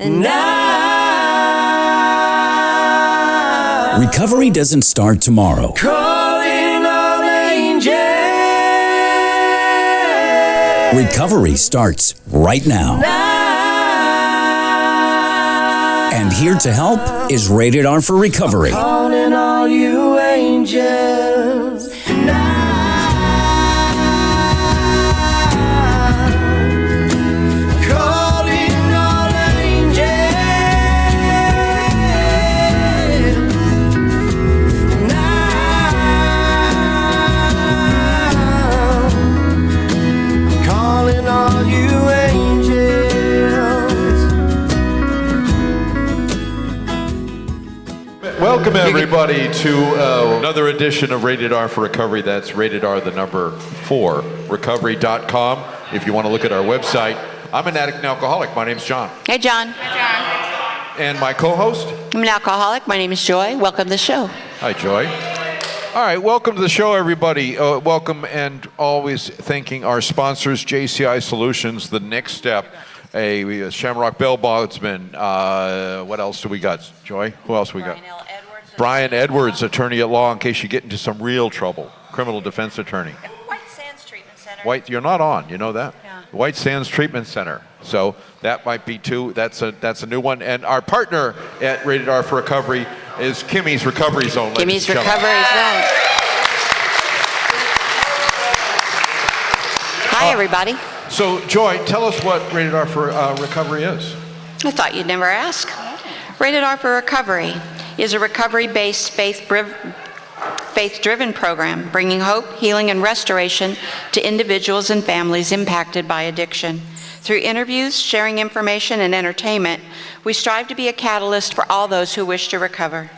now. Recovery doesn't start tomorrow. Calling all angels. Recovery starts right now. And here to help is Rated R for Recovery. Calling all you angels now. Calling all angels now. Calling all you angels. Welcome, everybody, to another edition of Rated R for Recovery. That's Rated R, the number 4, recovery.com. If you want to look at our website. I'm an addict and alcoholic. My name's John. Hey, John. And my co-host? I'm an alcoholic. My name is Joy. Welcome to the show. Hi, Joy. All right, welcome to the show, everybody. Welcome, and always thanking our sponsors, JCI Solutions, The Next Step, a Shamrock Bell Bondsman. What else do we got, Joy? Who else we got? Brian Edwards, attorney at law, in case you get into some real trouble. Criminal defense attorney. White Sands Treatment Center. You're not on, you know that? Yeah. White Sands Treatment Center. So that might be two. That's a new one. And our partner at Rated R for Recovery is Kimmies Recovery Zone. Kimmies Recovery Zone. Hi, everybody. So, Joy, tell us what Rated R for Recovery is. I thought you'd never ask. Rated R for Recovery is a recovery-based, faith-driven program bringing hope, healing, and restoration to individuals and families impacted by addiction. Through interviews, sharing information, and entertainment, we strive to be a catalyst for all those who wish to recover.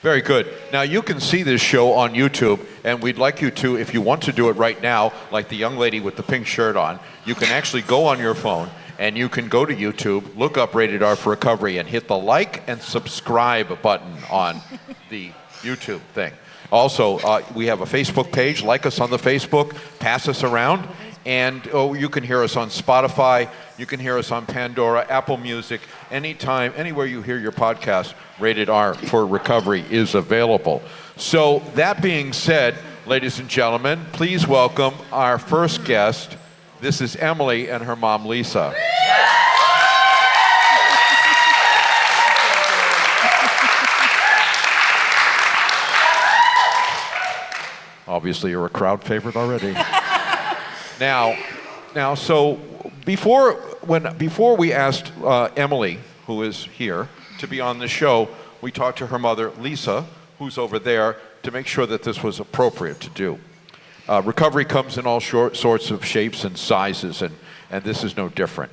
Very good. Now, you can see this show on YouTube, and we'd like you to, if you want to do it right now, like the young lady with the pink shirt on, you can actually go on your phone, and you can go to YouTube, look up Rated R for Recovery, and hit the like and subscribe button on the YouTube thing. Also, we have a Facebook page. Like us on the Facebook, pass us around, and you can hear us on Spotify, you can hear us on Pandora, Apple Music, anytime, anywhere you hear your podcast, Rated R for Recovery is available. So that being said, ladies and gentlemen, please welcome our first guest. This is Emily and her mom, Lisa. Obviously, you're a crowd favorite already. Now, so before we asked Emily, who is here, to be on the show, we talked to her mother, Lisa, who's over there, to make sure that this was appropriate to do. Recovery comes in all sorts of shapes and sizes, and this is no different.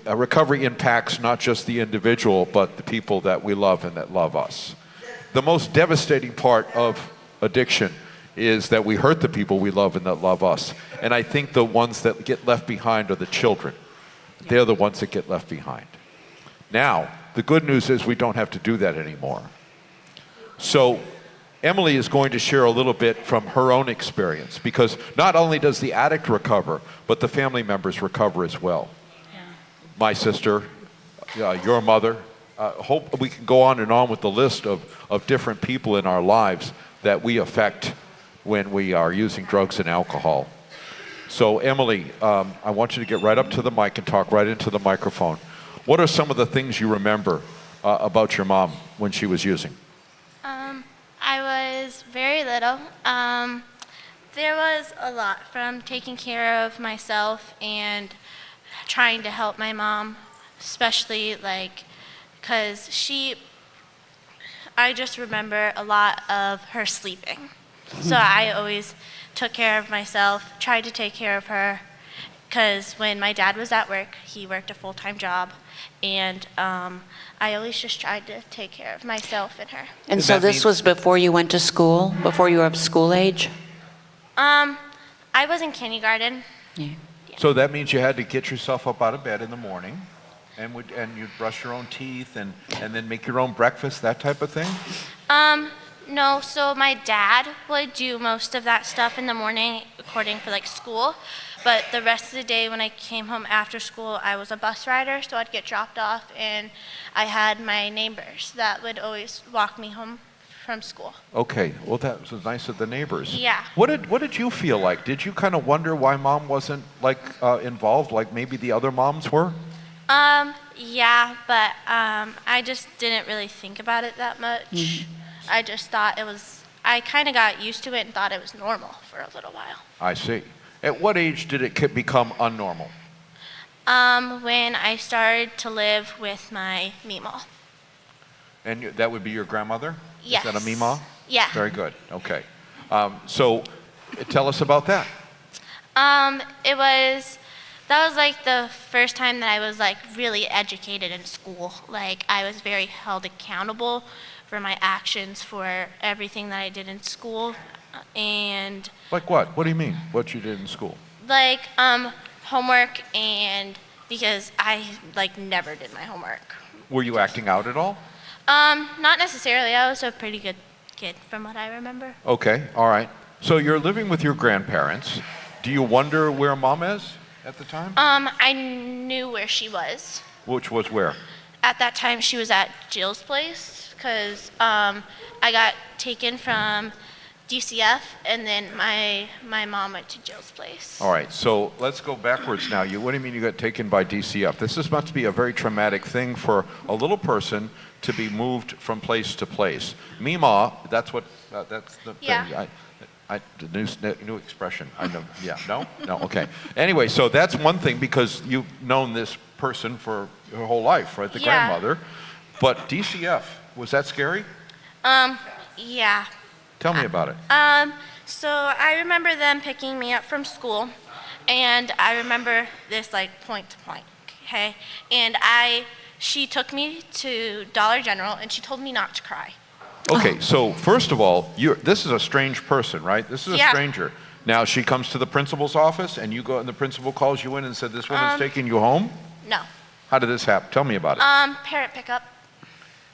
Recovery impacts not just the individual, but the people that we love and that love us. The most devastating part of addiction is that we hurt the people we love and that love us. And I think the ones that get left behind are the children. They're the ones that get left behind. Now, the good news is we don't have to do that anymore. So Emily is going to share a little bit from her own experience, because not only does the addict recover, but the family members recover as well. Yeah. My sister, your mother, hope we can go on and on with the list of different people in our lives that we affect when we are using drugs and alcohol. So Emily, I want you to get right up to the mic and talk right into the microphone. What are some of the things you remember about your mom when she was using? I was very little. There was a lot, from taking care of myself and trying to help my mom, especially because I just remember a lot of her sleeping. So I always took care of myself, tried to take care of her, because when my dad was at work, he worked a full-time job, and I always just tried to take care of myself and her. And so this was before you went to school, before you were of school age? I was in kindergarten. Yeah. So that means you had to get yourself up out of bed in the morning, and you'd brush your own teeth and then make your own breakfast, that type of thing? No, so my dad would do most of that stuff in the morning according for school, But the rest of the day when I came home after school, I was a bus rider, so I'd get dropped off, and I had my neighbors that would always walk me home from school. Okay, well, that was nice of the neighbors. Yeah. What did you feel like? Did you kind of wonder why mom wasn't like involved, like maybe the other moms were? Yeah, but I just didn't really think about it that much. I just thought I kind of got used to it and thought it was normal for a little while. I see. At what age did it become unnormal? When I started to live with my Meemaw. And that would be your grandmother? Yes. Is that a Meemaw? Yeah. Very good. Okay. So tell us about that. That was like the first time that I was like really educated in school. Like I was very held accountable for my actions for everything that I did in school. And Like what? What do you mean? What you did in school? like homework, and because I like never did my homework. Were you acting out at all? Not necessarily. I was a pretty good kid from what I remember. Okay. All right. So you're living with your grandparents. Do you wonder where mom is at the time? I knew where she was. Which was where? At that time, she was at Jill's place because I got taken from DCF, and then my mom went to Jill's place. All right, so let's go backwards now. What do you mean you got taken by DCF? This must be a very traumatic thing for a little person to be moved from place to place. Meemaw, that's the Yeah. thing. The new expression. I know. Yeah. No. No. Okay. Anyway, so that's one thing because you've known this person for your whole life, right? The Yeah. grandmother. But DCF, was that scary? Yeah. Tell me about it. So I remember them picking me up from school, and I remember this like point to point, okay? And she took me to Dollar General, and she told me not to cry. Okay, so first of all, this is a strange person, right? This is a Yeah. stranger. Now she comes to the principal's office, and you go, and the principal calls you in and said, "This woman's taking you home." No. How did this happen? Tell me about it. Parent pickup.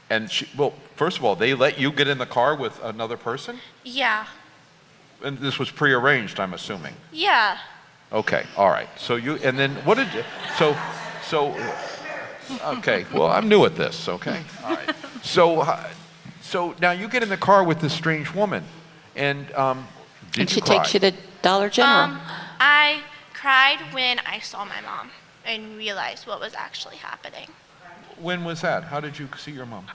And well, first of all, they let you get in the car with another person, Yeah. and this was prearranged, I'm assuming. Yeah. Okay, all right. So and then what did you? Okay. Well, I'm new at this. Okay. All right. So now you get in the car with this strange woman, and did And she you cry? takes you to Dollar General. I cried when I saw my mom and realized what was actually happening. When was that? How did you see your mom?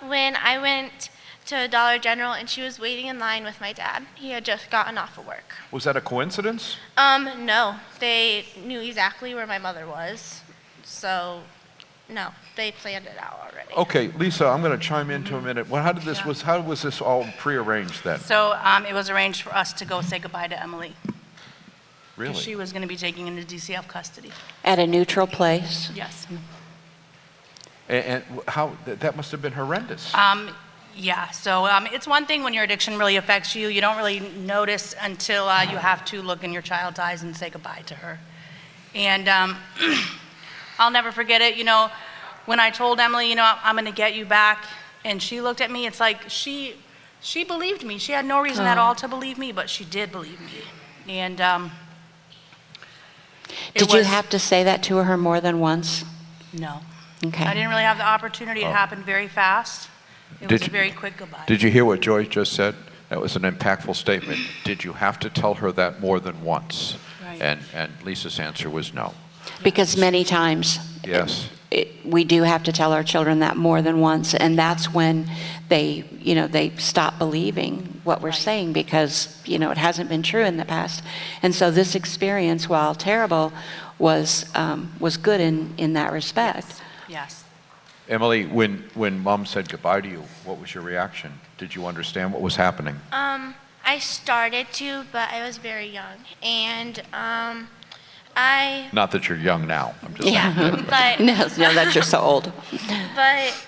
When I went to Dollar General and she was waiting in line with my dad. He had just gotten off of work. Was that a coincidence? No. They knew exactly where my mother was. So, no, they planned it out already. Okay, Lisa, I'm going to chime into a minute. Well, how was this all prearranged then? So it was arranged for us to go say goodbye to Emily. Really? She was going to be taken into DCF custody. At a neutral place. Yes. And how that must have been horrendous. Yeah, so it's one thing when your addiction really affects you. You don't really notice until you have to look in your child's eyes and say goodbye to her. And I'll never forget it. You know, when I told Emily, you know, I'm going to get you back, and she looked at me, it's like she believed me. She had no reason at all to believe me, but she did believe me. And Did you have to say that to her more than once? No. Okay. I didn't really have the opportunity. It happened very fast. It was a very quick goodbye. Did you hear what Joy just said? That was an impactful statement. Did you have to tell her that more than once? Right. And Lisa's answer was no. Because many times Yes. we do have to tell our children that more than once, and that's when they stop believing what we're saying because, it hasn't been true in the past. And so this experience, while terrible, was good in that respect. Yes. Emily, when Mom said goodbye to you, what was your reaction? Did you understand what was happening? I started to, but I was very young. And Not that you're young now. I'm just yeah, but No, that you're so old.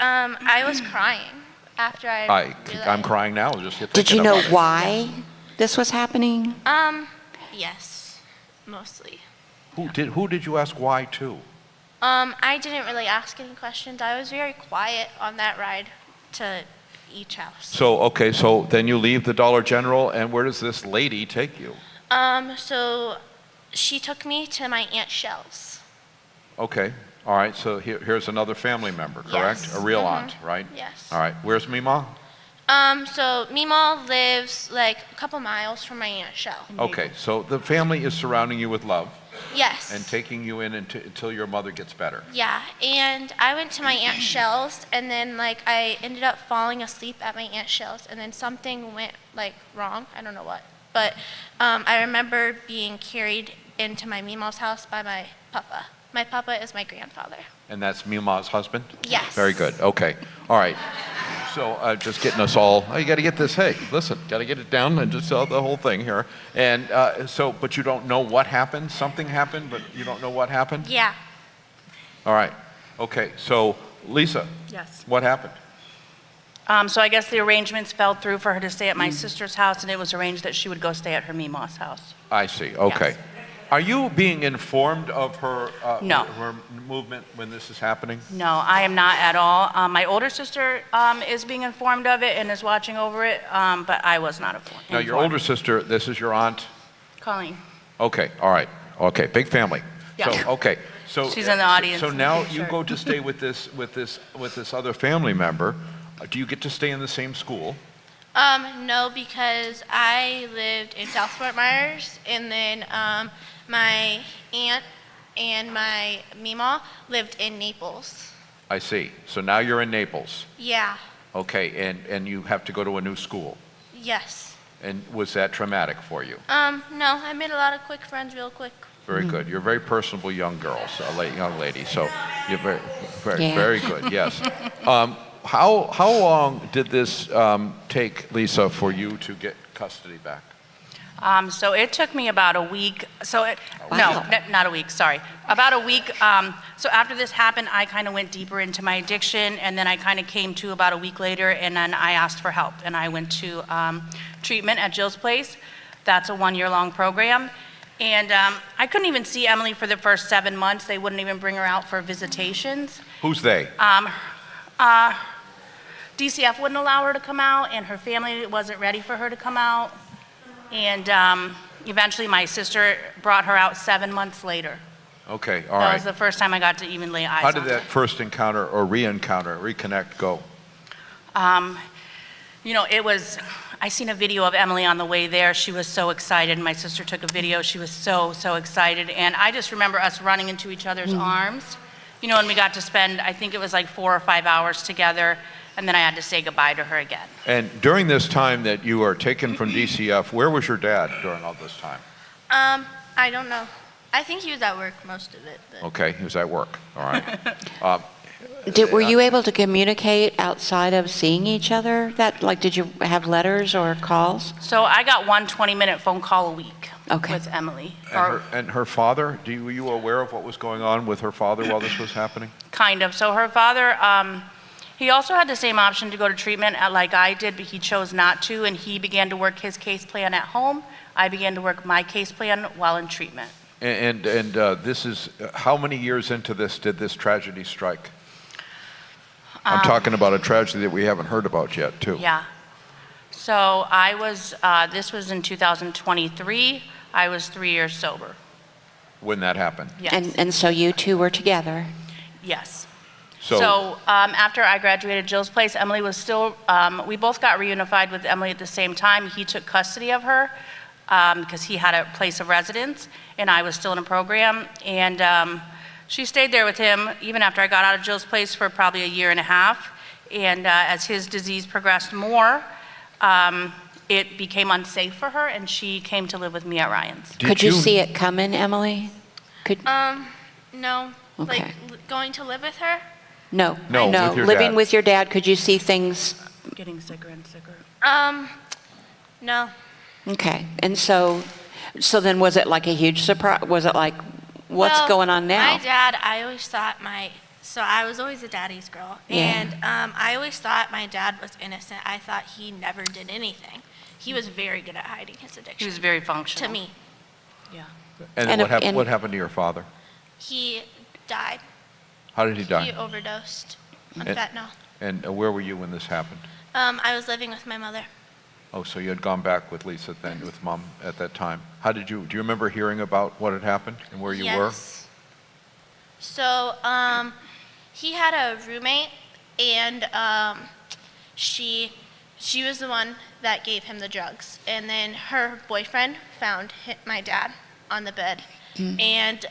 I was crying after I realized. I'm crying now. Just Did you thinking know about it. why this was happening? Yes, mostly. Who did you ask why to? I didn't really ask any questions. I was very quiet on that ride to each house. So then you leave the Dollar General, and where does this lady take you? So she took me to my Aunt Shell's. Okay. All right. So here's another family member, correct? Yes. A real aunt, right? Yes. All right. Where's Mima? So Mima lives like a couple miles from my Aunt Shell. Okay. So the family is surrounding you with love Yes. and taking you in until your mother gets better. Yeah, and I went to my Aunt Shell's, and then like I ended up falling asleep at my Aunt Shell's, and then something went like wrong. I don't know what, but I remember being carried into my Mima's house by my papa. My papa is my grandfather. And that's Mima's husband? Yes. Very good. Okay. All right. So just getting us all, you got to get this, hey, listen, got to get it down and just tell the whole thing here. And but you don't know what happened? Something happened, but you don't know what happened? Yeah. All right. Okay. So, Lisa. Yes. What happened? So I guess the arrangements fell through for her to stay at my sister's house, and it was arranged that she would go stay at her Mima's house. I see. Okay. Yes. Are you being informed of her, No. her movement when this is happening? No, I am not at all. My older sister is being informed of it and is watching over it, but I was not informed. Now, your older sister, this is your aunt? Colleen. Okay. All right. Okay. Big family. Yeah. So, okay. So She's in the audience. So now Okay, you sure. go to stay with this other family member. Do you get to stay in the same school? No, because I lived in South Fort Myers, and then my aunt and my Mima lived in Naples. I see. So now you're in Naples. Yeah. Okay. And you have to go to a new school. Yes. And was that traumatic for you? No, I made a lot of quick friends real quick. Very good. You're a very personable young girl, so young lady. So you're very, Yeah. very good. Yes. How long did this take, Lisa, for you to get custody back? So it took me about a week. Wow. Not a week, sorry. About a week. So after this happened, I kind of went deeper into my addiction, and then I kind of came to about a week later, and then I asked for help. And I went to treatment at Jill's Place. That's a 1-year-long program. And I couldn't even see Emily for the first 7 months. They wouldn't even bring her out for visitations. Who's they? DCF wouldn't allow her to come out, and her family wasn't ready for her to come out. And eventually my sister brought her out 7 months later. Okay, all That right. was the first time I got to even lay eyes How on did her. that first encounter or reconnect go? It was, I seen a video of Emily on the way there. She was so excited. My sister took a video. She was so excited. And I just remember us running into each other's arms, and we got to spend, I think it was like 4 or 5 hours together. And then I had to say goodbye to her again. And during this time that you were taken from DCF, where was your dad during all this time? I don't know. I think he was at work most of it. But Okay, he was at work. All right. Were you able to communicate outside of seeing each other? Did you have letters or calls? So I got one 20-minute phone call a week Okay. with Emily. And her father, were you aware of what was going on with her father while this was happening? Kind of. So her father, he also had the same option to go to treatment like I did, but he chose not to, and he began to work his case plan at home. I began to work my case plan while in treatment. And this is, how many years into this did this tragedy strike? I'm talking about a tragedy that we haven't heard about yet, too. Yeah. So I was, this was in 2023. I was 3 years sober. When that happened? Yes. And so you two were together. Yes. So, So after I graduated Jill's Place, Emily was still, we both got reunified with Emily at the same time. He took custody of her because he had a place of residence, and I was still in a program. And she stayed there with him even after I got out of Jill's Place for probably a year and a half. And as his disease progressed more, it became unsafe for her, and she came to live with me at Ryan's. Could you see it coming, Emily? no. Okay. Like going to live with her? No. No, with your Living dad. with your dad, could you see things? Getting sicker and sicker. No. Okay. And so then was it like a huge surprise? Was it like, what's Well, going on now? My dad, I always thought so I was always a daddy's girl. Yeah. And I always thought my dad was innocent. I thought he never did anything. He was very good at hiding his addiction. He was very functional. To me. Yeah. and and- what happened to your father? He died. How did he die? He overdosed on And- fentanyl. And where were you when this happened? I was living with my mother. Oh, so you had gone back with Lisa then, with Mom at that time. Do you remember hearing about what had happened and where you were? Yes. So, he had a roommate, and she was the one that gave him the drugs. And then her boyfriend found my dad on the bed, and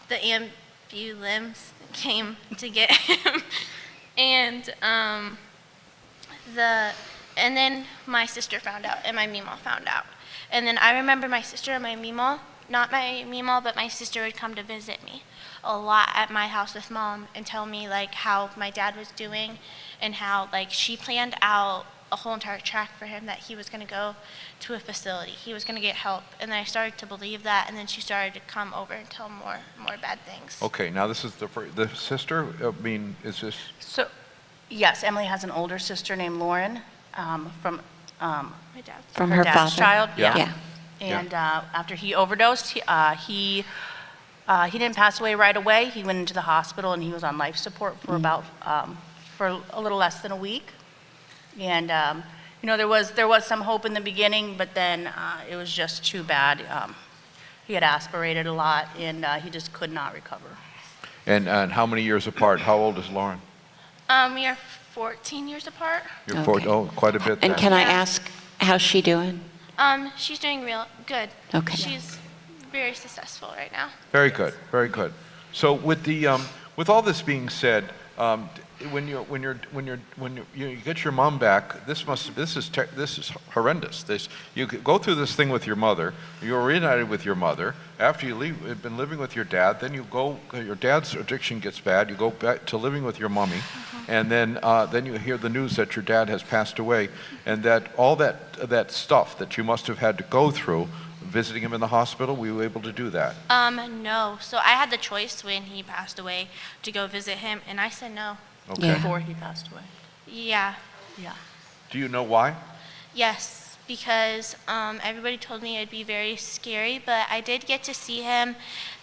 the ambulance came to get him, and then my sister found out, and my Meemaw found out. And then I remember my sister and my Meemaw, not my Meemaw, but my sister would come to visit me a lot at my house with Mom and tell me like how my dad was doing and how like she planned out a whole entire track for him that he was going to go to a facility. He was going to get help. And then I started to believe that, and then she started to come over and tell more bad things. Okay, now this is the sister, is this? So, yes, Emily has an older sister named Lauren from My dad's. From her her dad's father. child. Yeah. And after he overdosed, he didn't pass away right away. He went into the hospital and he was on life support for for a little less than a week. And there was some hope in the beginning, but then it was just too bad. He had aspirated a lot, and he just could not recover. And how many years apart? How old is Lauren? We are 14 years apart. You're Okay. quite a bit then. And can I Yeah. ask, how's she doing? She's doing real good. Okay. She's very successful right now. Very good, very good. So with all this being said, when you get your mom back, this is horrendous. You go through this thing with your mother. You're reunited with your mother. After you've been living with your dad, then your dad's addiction gets bad. You go back to living with your mommy, and then you hear the news that your dad has passed away, and that all that stuff that you must have had to go through. Visiting him in the hospital, were you able to do that? No. So I had the choice when he passed away to go visit him, and I said no. Okay. Yeah. Before he passed away. Yeah. Yeah. Do you know why? Yes, because everybody told me it'd be very scary, but I did get to see him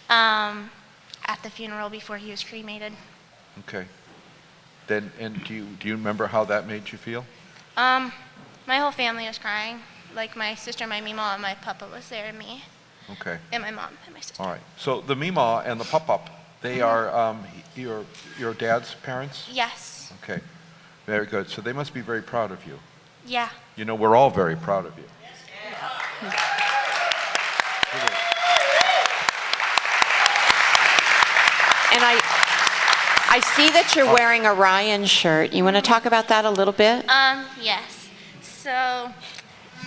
at the funeral before he was cremated. Okay. Then, and do you remember how that made you feel? My whole family was crying. Like my sister, my Meemaw, and my Papa was there, and me, Okay. and my mom, and my sister. All right. So the Meemaw and the Pop-Up, they are your dad's parents? Yes. Okay. Very good. So they must be very proud of you. Yeah. You know, we're all very proud of you. And I see that you're wearing a Ryan shirt. You want to talk about that a little bit? Yes. So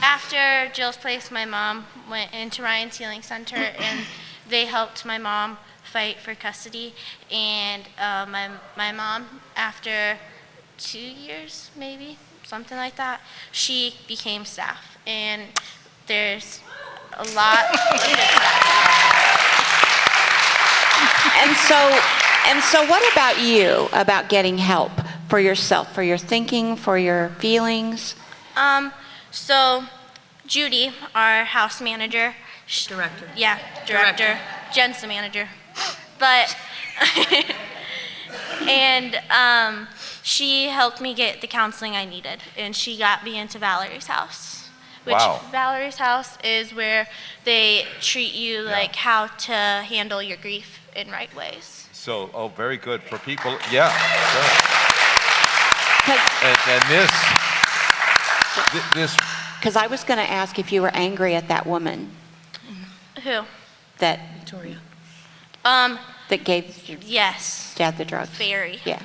after Jill's place, my mom went into Ryan's Healing Center, and they helped my mom fight for custody. And my mom, after 2 years, maybe, something like that, she became staff. And there's a lot of good stuff. And so what about you, about getting help for yourself, for your thinking, for your feelings? So Judy, our house manager. Director. Yeah, director. Jen's the manager. But, and she helped me get the counseling I needed, and she got me into Valerie's house. Which Wow. Valerie's house is where they treat you like how to handle your grief in right ways. So, very good for people. Yeah. Good. And this. Because I was going to ask if you were angry at that woman Who? that Victoria. gave your Yes. dad the drugs. Very. Yeah.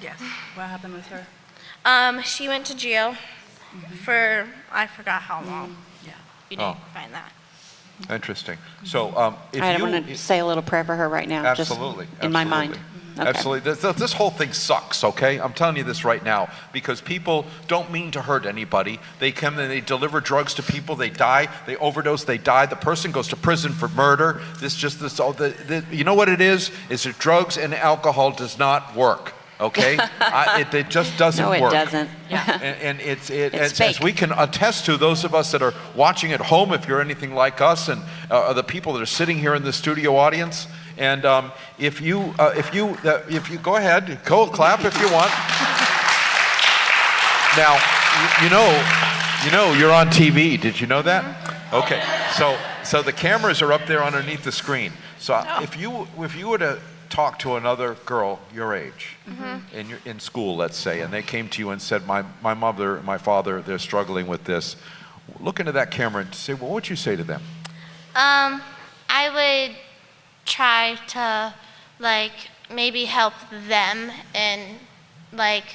Yes. What happened with her? She went to jail for, I forgot how long. Yeah. You didn't find that. Interesting. So, if I you want to say a little prayer for her right now. absolutely, Just in my mind. Okay. Absolutely. This whole thing sucks, okay? I'm telling you this right now, because people don't mean to hurt anybody. They come and they deliver drugs to people, they die, they overdose, they die. The person goes to prison for murder. You know what it is? Is that drugs and alcohol does not work, okay? It just doesn't No, it work. doesn't. And It's as fake. we can attest to, those of us that are watching at home, if you're anything like us, and the people that are sitting here in the studio audience, and if you go ahead, clap if you want. Now, you're on TV. Did you know that? Okay, so the cameras are up there underneath the screen. So if you were to talk to another girl your age in school, let's say, and they came to you and said, my mother and my father, they're struggling with this, look into that camera and say, well, what would you say to them? I would try to, like, maybe help them, and, like,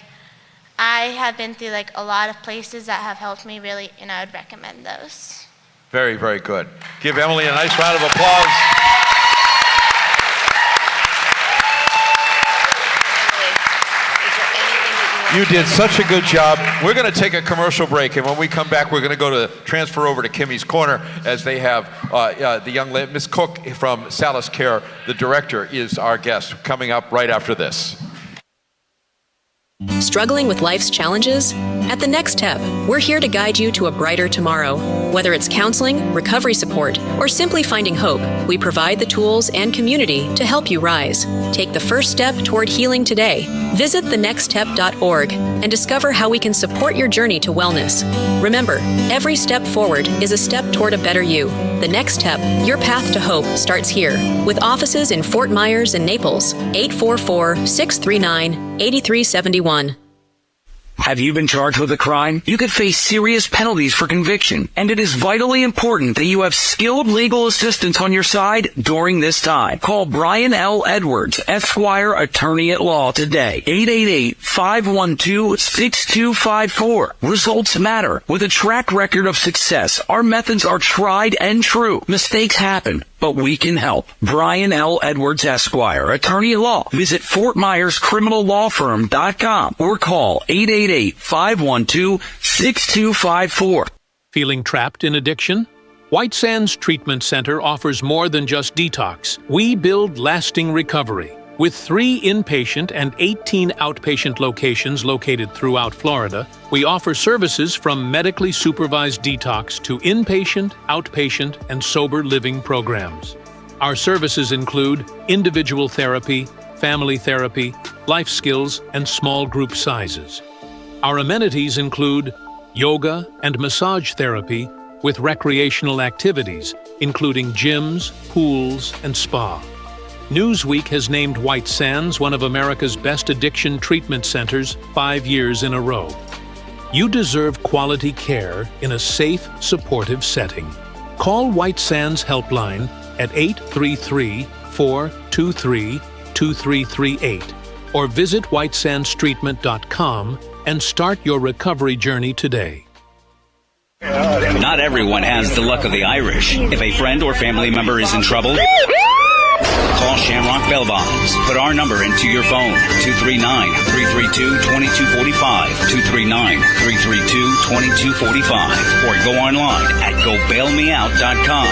I have been through, like, a lot of places that have helped me really, and I would recommend those. Very, very good. Give Emily a nice round of applause. You did such a good job. We're going to take a commercial break, and when we come back, we're going to go to transfer over to Kimmy's Corner as they have the young lady, Miss Cook from Salus Care, the director, is our guest, coming up right after this. Struggling with life's challenges? At The Next Step, we're here to guide you to a brighter tomorrow. Whether it's counseling, recovery support, or simply finding hope, we provide the tools and community to help you rise. Take the first step toward healing today. Visit thenextstep.org and discover how we can support your journey to wellness. Remember, every step forward is a step toward a better you. The Next Step, your path to hope, starts here. With offices in Fort Myers and Naples, 844-639-8371. Have you been charged with a crime? You could face serious penalties for conviction, and it is vitally important that you have skilled legal assistance on your side during this time. Call Brian L. Edwards, Esquire, Attorney at Law today. 888-512-6254. Results matter. With a track record of success, our methods are tried and true. Mistakes happen, but we can help. Brian L. Edwards, Esquire, Attorney at Law. Visit FortMyersCriminalLawFirm.com or call 888-512-6254. Feeling trapped in addiction? White Sands Treatment Center offers more than just detox. We build lasting recovery. With 3 inpatient and 18 outpatient locations located throughout Florida, we offer services from medically supervised detox to inpatient, outpatient, and sober living programs. Our services include individual therapy, family therapy, life skills, and small group sizes. Our amenities include yoga and massage therapy with recreational activities, including gyms, pools, and spa. Newsweek has named White Sands one of America's best addiction treatment centers 5 years in a row. You deserve quality care in a safe, supportive setting. Call White Sands Helpline at 833-423-2338 or visit whitesandstreatment.com and start your recovery journey today. Not everyone has the luck of the Irish. If a friend or family member is in trouble, call Shamrock Bell Bonds. Put our number into your phone, 239-332-2245, 239-332-2245, or go online at gobailmeout.com.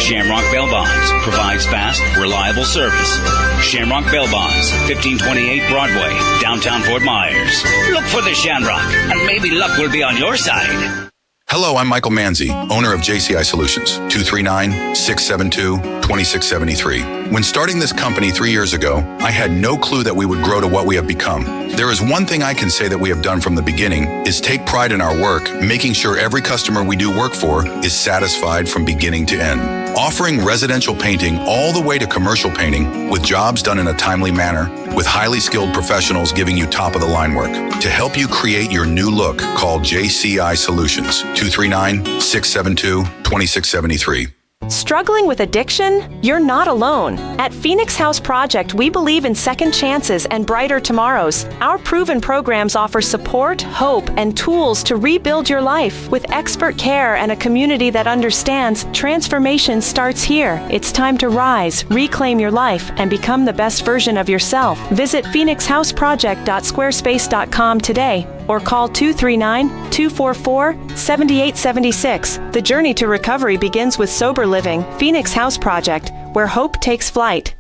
Shamrock Bell Bonds provides fast, reliable service. Shamrock Bell Bonds, 1528 Broadway, downtown Fort Myers. Look for the Shamrock, and maybe luck will be on your side. Hello, I'm Michael Manzi, owner of JCI Solutions, 239-672-2673. When starting this company 3 years ago, I had no clue that we would grow to what we have become. There is one thing I can say that we have done from the beginning is take pride in our work, making sure every customer we do work for is satisfied from beginning to end. Offering residential painting all the way to commercial painting with jobs done in a timely manner, with highly skilled professionals giving you top-of-the-line work. To help you create your new look, call JCI Solutions, 239-672-2673. Struggling with addiction? You're not alone. At Phoenix House Project, we believe in second chances and brighter tomorrows. Our proven programs offer support, hope, and tools to rebuild your life. With expert care and a community that understands, transformation starts here. It's time to rise, reclaim your life, and become the best version of yourself. Visit phoenixhouseproject.squarespace.com today or call 239-244-7876. The journey to recovery begins with sober living. Phoenix House Project, where hope takes flight.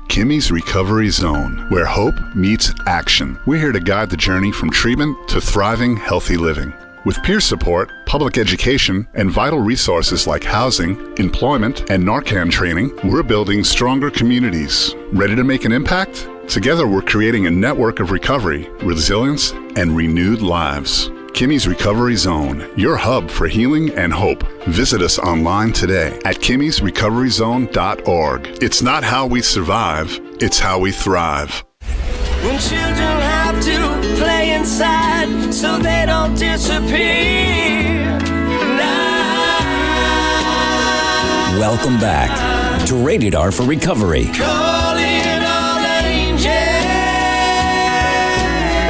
Kimmies Recovery Zone, where hope meets action. We're here to guide the journey from treatment to thriving, healthy living. With peer support, public education, and vital resources like housing, employment, and Narcan training, we're building stronger communities. Ready to make an impact? Together, we're creating a network of recovery, resilience, and renewed lives. Kimmies Recovery Zone, your hub for healing and hope. Visit us online today at kimmiesrecoveryzone.org. It's not how we survive, it's how we thrive. When children have to play inside so they don't disappear. Welcome back to Rated R for Recovery.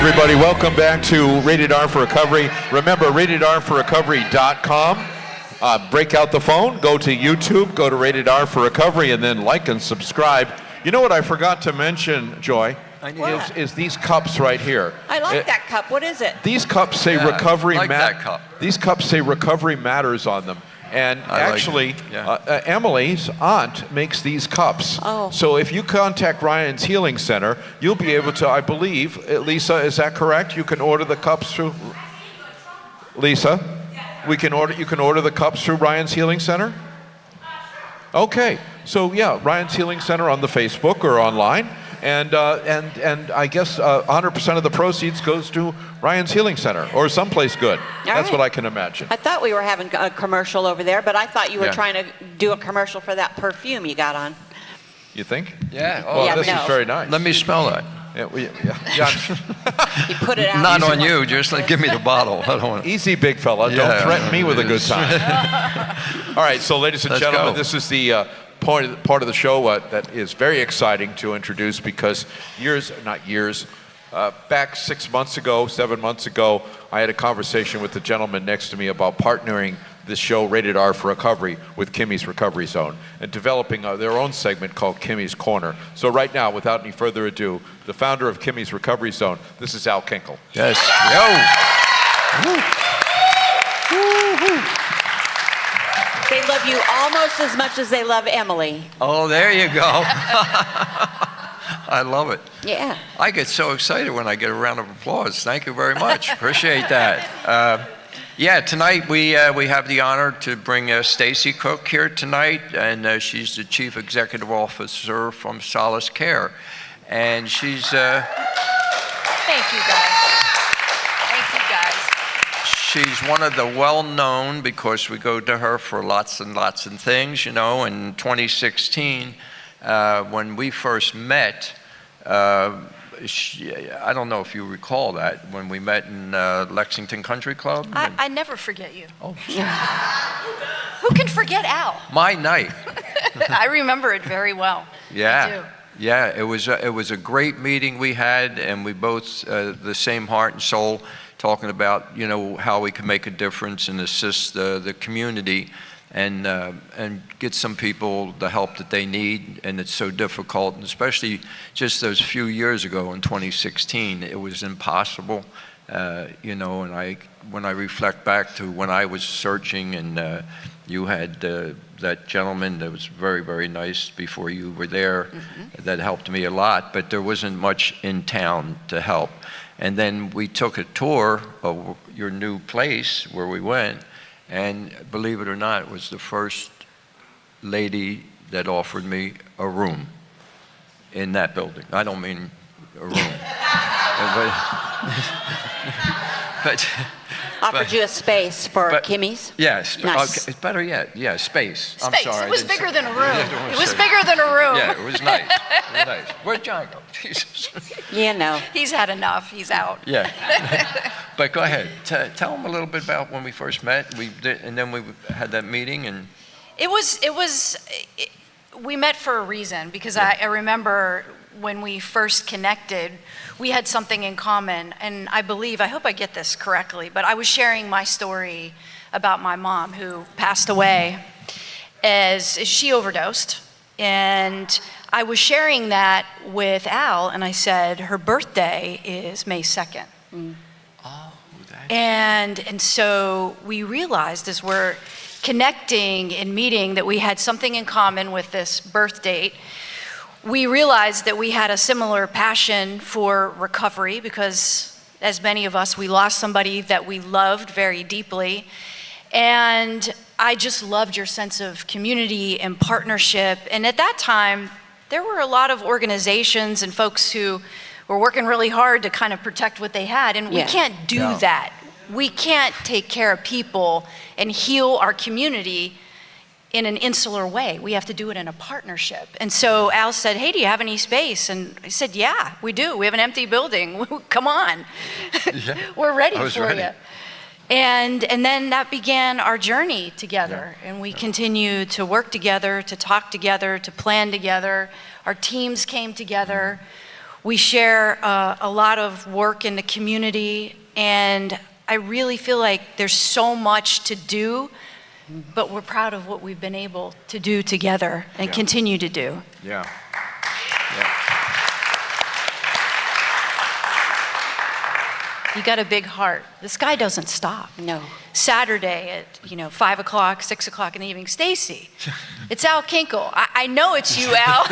Everybody, welcome back to Rated R for Recovery. Remember, ratedrforrecovery.com. Break out the phone, go to YouTube, go to Rated R for Recovery, and then like and subscribe. You know what I forgot to mention, Joy? Is these cups right here. I like that cup. What is it? These cups say recovery. that cup. These cups say recovery matters on them. And actually, Emily's aunt makes these cups. Oh. So if you contact Ryan's Healing Center, you'll be able to, I believe, Lisa, is that correct? You can order the cups through. Lisa, you can order the cups through Ryan's Healing Center. Okay. So yeah, Ryan's Healing Center on the Facebook or online. And I guess 100% of the proceeds goes to Ryan's Healing Center or someplace good. That's what I can imagine. I thought we were having a commercial over there, but I thought you were trying to do a commercial for that perfume you got on. You think? Yeah. Oh, this is very nice. Let me smell that. Yeah. You put it out. Not on you, just give me the bottle. I don't want Easy, big fella. Don't threaten me with a good time. All right, so ladies and gentlemen, this is the part of the show that is very exciting to introduce because back 7 months ago, I had a conversation with the gentleman next to me about partnering this show, Rated R for Recovery, with Kimmies Recovery Zone and developing their own segment called Kimmies Corner. So right now, without any further ado, the founder of Kimmies Recovery Zone, this is Al Kinkle. Yes. They love you almost as much as they love Emily. Oh, there you go. I love it. Yeah. I get so excited when I get a round of applause. Thank you very much. Appreciate that. Tonight we have the honor to bring Stacey Cook here tonight, and she's the Chief Executive Officer from Salus Care. And she's... Thank you, guys. She's one of the well-known, because we go to her for lots and lots of things, in 2016, when we first met, I don't know if you recall that, when we met in Lexington Country Club. I never forget you. Oh, Who can forget Al? My night. I remember it very well. Yeah. I do. Yeah, it was a great meeting we had, and we both, the same heart and soul, talking about, how we can make a difference and assist the community and get some people the help that they need, and it's so difficult, and especially just those few years ago in 2016, it was impossible, and when I reflect back to when I was searching, and you had that gentleman that was very, very nice before you were there, that helped me a lot, but there wasn't much in town to help. And then we took a tour of your new place where we went, and believe it or not, it was the first lady that offered me a room in that building. I don't mean a room. but Offered you a space for Kimmies? Yes. Nice. Okay, better yet. Yeah, space. I'm sorry. It was bigger than a room. Yeah, It was bigger than a room. Yeah, it was nice. It was nice. Where'd John go? Jesus. He's had enough. He's out. Yeah. But go ahead. Tell them a little bit about when we first met. And then we had that meeting, and we met for a reason, because I remember when we first connected, we had something in common, and I hope I get this correctly, but I was sharing my story about my mom who passed away as she overdosed, and I was sharing that with Al, and I said her birthday is May 2nd. And so we realized as we're connecting and meeting that we had something in common with this birth date. We realized that we had a similar passion for recovery because, as many of us, we lost somebody that we loved very deeply. And I just loved your sense of community and partnership. And at that time, there were a lot of organizations and folks who were working really hard to kind of protect what they had. And we can't do that we can't take care of people and heal our community in an insular way. We have to do it in a partnership. And so Al said, hey, do you have any space? And I said, yeah, we do. We have an empty building. Come on. Yeah. We're ready I was for ready. you. And then that began our journey together. And we continued to work together, to talk together, to plan together. Our teams came together. We share a lot of work in the community. And I really feel like there's so much to do, but we're proud of what we've been able to do together and continue to do. Yeah. You got a big heart. This guy doesn't stop. No. Saturday at 5 o'clock, 6 o'clock in the evening, Stacey, it's Al Kinkle. I know it's you, Al.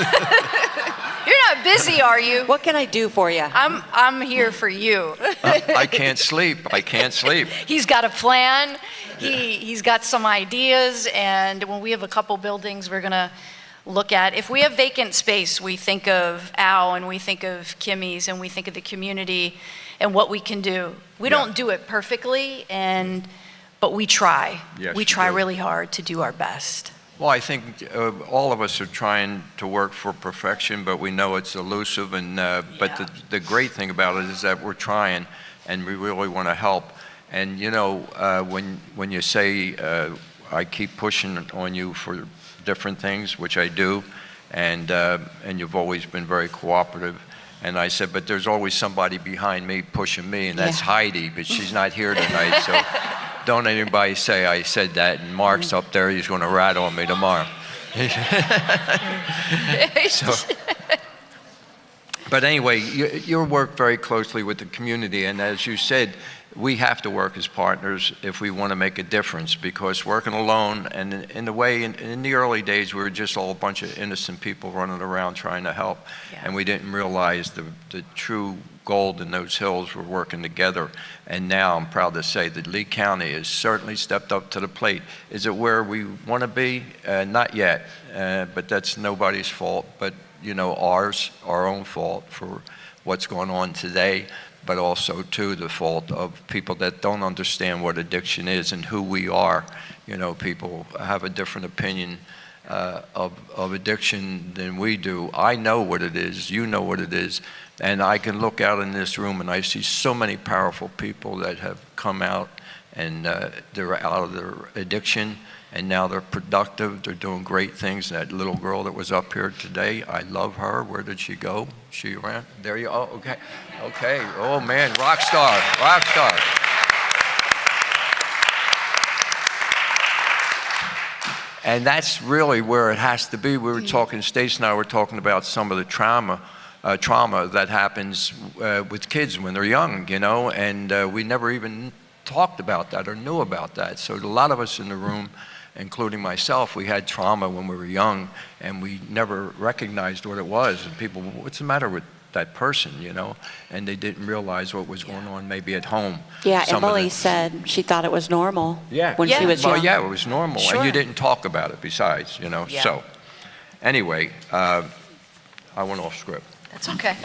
You're not busy, are you? What can I do for you? I'm here for you. I can't sleep. He's got a plan. He's got some ideas, and when we have a couple buildings we're gonna look at, if we have vacant space, we think of Al and we think of Kimmies and we think of the community and what we can do. We don't do it perfectly, but we try. Yes, we we try do. really hard to do our best. Well, I think all of us are trying to work for perfection, but we know it's elusive. But the great thing about it is that we're trying, and we really want to help. And when you say I keep pushing on you for different things, which I do, and you've always been very cooperative. And I said, but there's always somebody behind me pushing me, and that's Heidi, but she's not here tonight, so don't anybody say I said that. And Mark's up there, he's going to rat on me tomorrow. But anyway, you work very closely with the community, and as you said, we have to work as partners if we want to make a difference, because working alone, and in the early days, we were just all a bunch of innocent people running around trying to help, and we didn't realize the true gold in those hills were working together. And now I'm proud to say that Lee County has certainly stepped up to the plate. Is it where we want to be? Not yet, but that's nobody's fault, but our own fault for what's going on today, but also too the fault of people that don't understand what addiction is and who we are. People have a different opinion of addiction than we do. I know what it is, you know what it is, and I can look out in this room and I see so many powerful people that have come out and they're out of their addiction, and now they're productive, they're doing great things. That little girl that was up here today, I love her. Where did she go? She ran, there you are, okay, oh man, rock star. And that's really where it has to be. We were talking, Stacey and I were talking about some of the trauma that happens with kids when they're young, and we never even talked about that or knew about that. So a lot of us in the room, including myself, we had trauma when we were young, and we never recognized what it was. And people, what's the matter with that person, And they didn't realize what was going on maybe at home. Yeah, Emily said she thought it was normal when she was young. Well, yeah, it was normal, Sure. and you didn't talk about it besides, Yeah. So, anyway, I went off script. That's okay.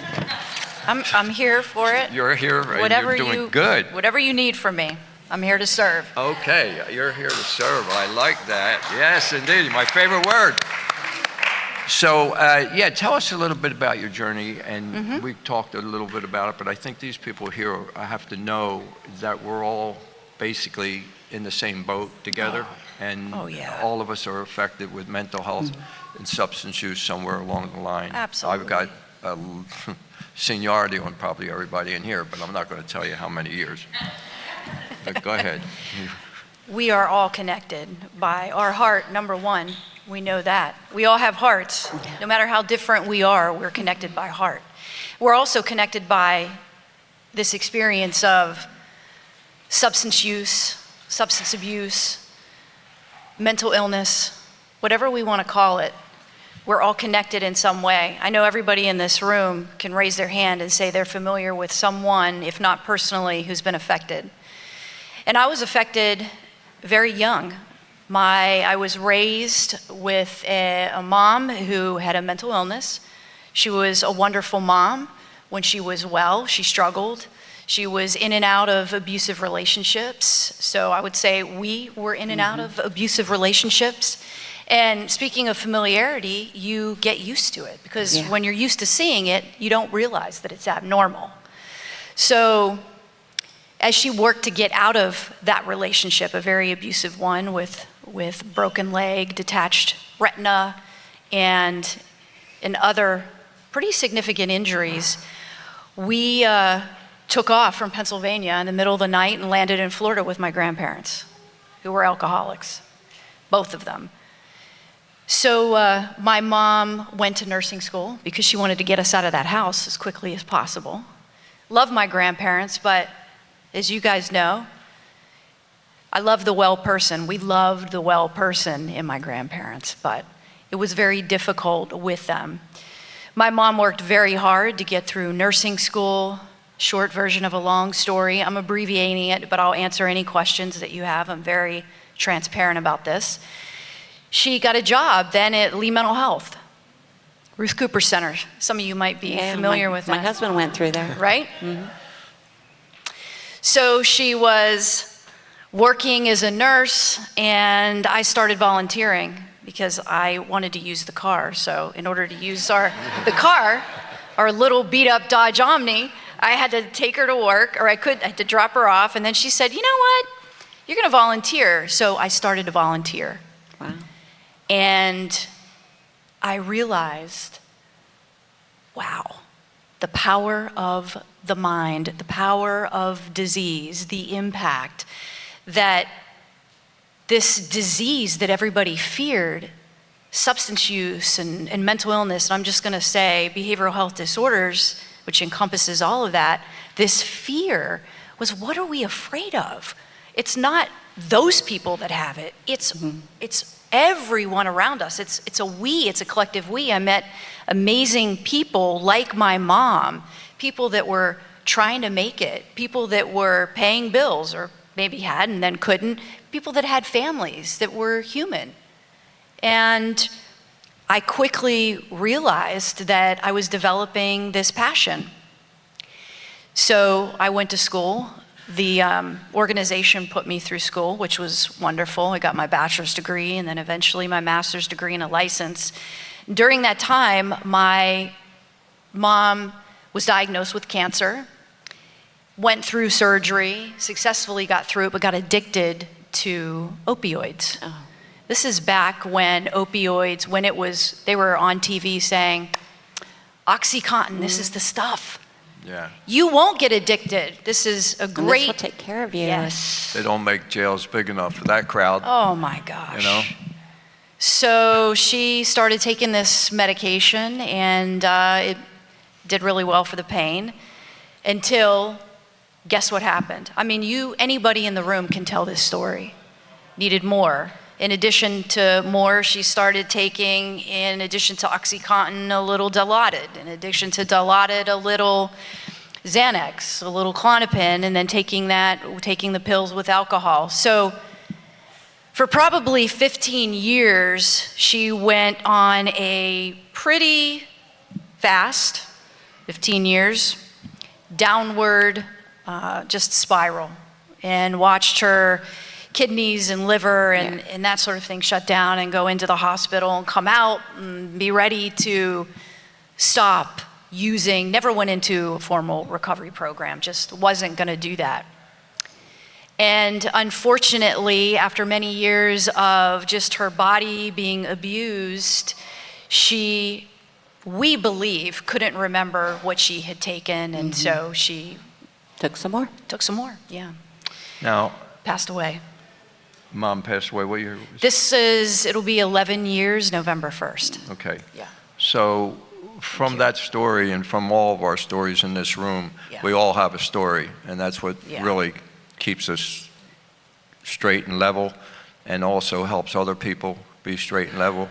I'm here for it. You're here, and you're doing good. Whatever you need from me, I'm here to serve. Okay, you're here to serve. I like that. Yes, indeed, my favorite word. So, tell us a little bit about your journey, and we talked a little bit about it, but I think these people here have to know that we're all basically in the same boat together, and all of us are affected with mental health and substance use somewhere along the line. Absolutely. I've got seniority on probably everybody in here, but I'm not going to tell you how many years. But go ahead. We are all connected by our heart, number one. We know that. We all have hearts. No matter how different we are, we're connected by heart. We're also connected by this experience of substance use, substance abuse, mental illness, whatever we want to call it. We're all connected in some way. I know everybody in this room can raise their hand and say they're familiar with someone, if not personally, who's been affected. And I was affected very young. I was raised with a mom who had a mental illness. She was a wonderful mom. When she was well, she struggled. She was in and out of abusive relationships. So I would say we were in and out of abusive relationships. And speaking of familiarity, you get used to it because when you're used to seeing it, you don't realize that it's abnormal. So as she worked to get out of that relationship, a very abusive one with broken leg, detached retina, and other pretty significant injuries, we took off from Pennsylvania in the middle of the night and landed in Florida with my grandparents, who were alcoholics, both of them. So my mom went to nursing school because she wanted to get us out of that house as quickly as possible. Love my grandparents, but as you guys know, I love the well person. We loved the well person in my grandparents, but it was very difficult with them. My mom worked very hard to get through nursing school. Short version of a long story. I'm abbreviating it, but I'll answer any questions that you have. I'm very transparent about this. She got a job then at Lee Mental Health, Ruth Cooper Center. Some of you might be familiar with that. My husband went through there. Right? So she was working as a nurse, and I started volunteering because I wanted to use the car. So in order to use the car, our little beat up Dodge Omni, I had to take her to work, or I had to drop her off, and then she said, you know what, you're gonna volunteer. So I started to volunteer. Wow. And I realized, wow, the power of the mind, the power of disease, the impact that this disease that everybody feared, substance use and mental illness, and I'm just gonna say behavioral health disorders, which encompasses all of that, this fear was, what are we afraid of? It's not those people that have it, it's everyone around us. It's a we, it's a collective we. I met amazing people like my mom, people that were trying to make it, people that were paying bills or maybe had and then couldn't, people that had families that were human. And I quickly realized that I was developing this passion. So I went to school. The organization put me through school, which was wonderful. I got my bachelor's degree and then eventually my master's degree and a license. During that time, my mom was diagnosed with cancer, went through surgery, successfully got through it, but got addicted to opioids. Oh. This is back when opioids, they were on TV saying, OxyContin, this is the stuff. Yeah. You won't get addicted. This is a great. This will take care of you. Yes. They don't make jails big enough for that crowd. Oh my gosh. You know? So she started taking this medication and it did really well for the pain until, guess what happened? I mean, anybody in the room can tell this story. Needed more. In addition to more, she started taking, in addition to OxyContin, a little Dilaudid. In addition to Dilaudid, a little Xanax, a little Klonopin, and then taking the pills with alcohol. So for probably 15 years, she went on a pretty fast, 15 years, downward just spiral, and watched her kidneys and liver and that sort of thing shut down and go into the hospital and come out and be ready to stop using, never went into a formal recovery program, just wasn't gonna do that. And unfortunately, after many years of just her body being abused, she, we believe, couldn't remember what she had taken, and so she took some more. Took some more, yeah. Now, passed away. Mom passed away, what year was it? It'll be 11 years, November 1st. Okay. Yeah. So from that story and from all of our stories in this room, we all have a story, and that's what really keeps us straight and level and also helps other people be straight and level.